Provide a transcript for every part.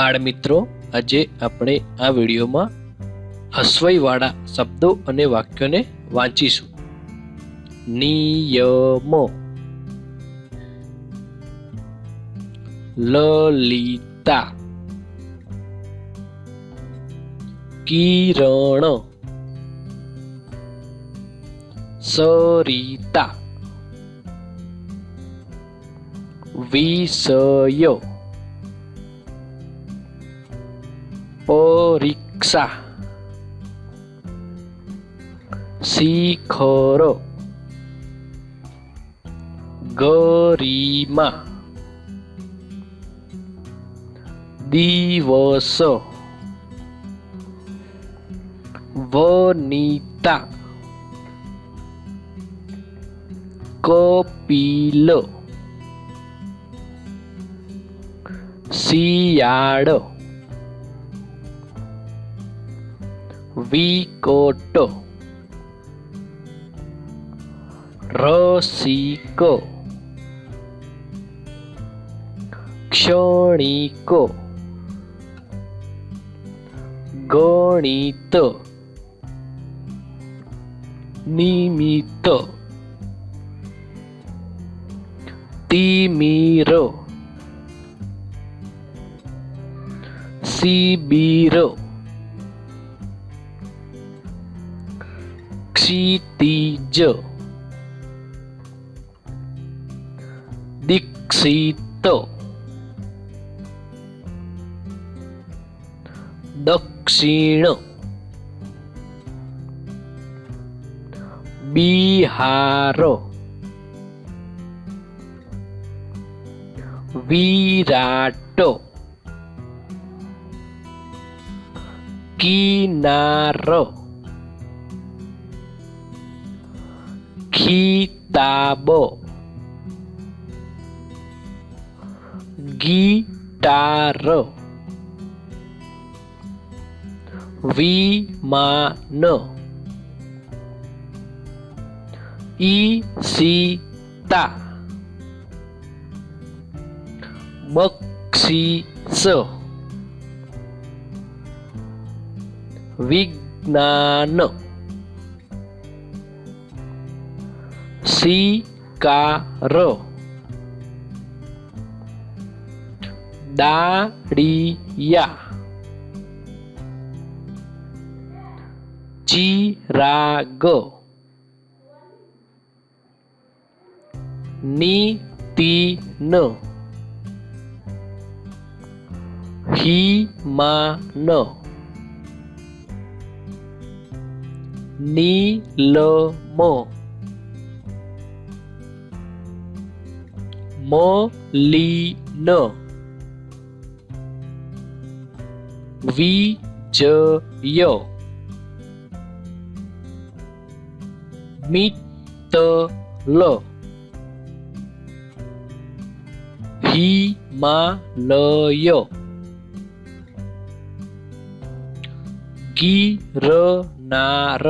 બાળ મિત્રો, આજે આપણે આ વિડીયોમાં હસવાઈવાળા શબ્દો અને વાક્યોને વાંચીશું. નિયમો. લલિતા, કિરણ, સરિતા, વિષયો, પરીક્ષા, શિખર, ગરિમા, દિવસ, વનિતા, કપિલ, શિયાળ, વિકટ, રસિક, ક્ષણિક, ગણિત, નિમિત્ત, તિમિર, શિબિર, ક્ષિતિજ, દીક્ષિત, દક્ષિણ, બિહાર, વિરાટ, કિનાર, ખિતાબ, ગિટાર, વિમાન, ઈશિતા, બક્ષિસ, વિજ્ઞાન, શિકાર, દાળિયા, ચિરાગ, નીતિન, હિમાન, નીલમ, મલિન, વિજય, મિત્તલ, હિમાલય, ગિરનાર,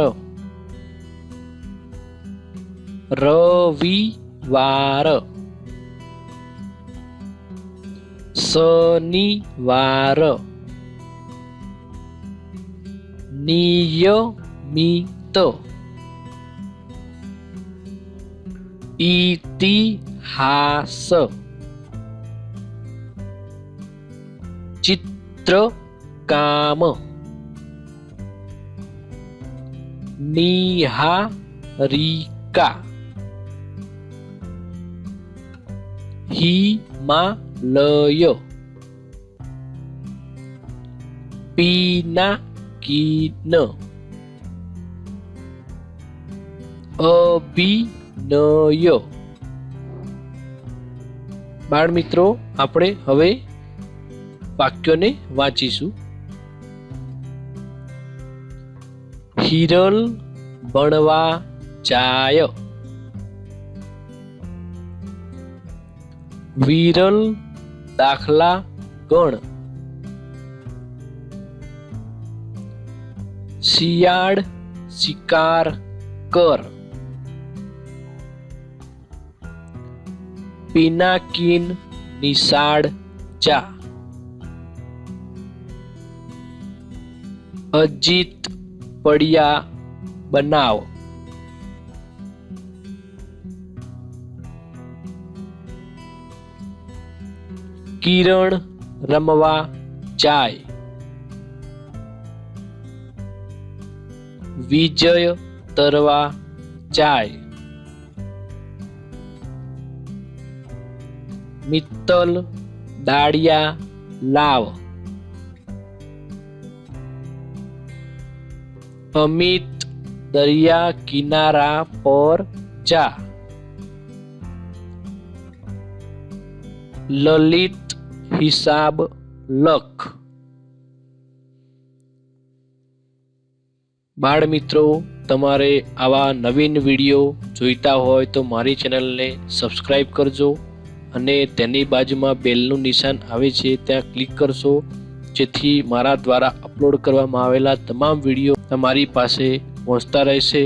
રવિવાર, શનિવાર, નિયમિત, ઇતિહાસ, ચિત્રકામ, નિહારિકા, હિમાલય, પિનાકિન, અભિનય. બાળ મિત્રો, આપણે હવે વાક્યોને વાંચીશું. હિરલ ભણવા જાય, વિરલ દાખલા ગણ, શિયાળ શિકાર કર, પિનાકીન નિશાળ જા. અજીત પડ્યા બનાવ. કિરણ રમવા જાય. વિજય તરવા જાય. મિત્તલ દાળિયા લાવ. અમિત દરિયા કિનારા પર જા. લલિત હિસાબ લખ. બાળ મિત્રો, તમારે આવા નવીન વિડીયો જોઈતા હોય તો મારી ચેનલને સબસ્ક્રાઈબ કરજો અને તેની બાજુમાં બેલનું નિશાન આવે છે ત્યાં ક્લિક કરશો, જેથી મારા દ્વારા અપલોડ કરવામાં આવેલા તમામ વિડીયો તમારી પાસે પહોંચતા રહેશે.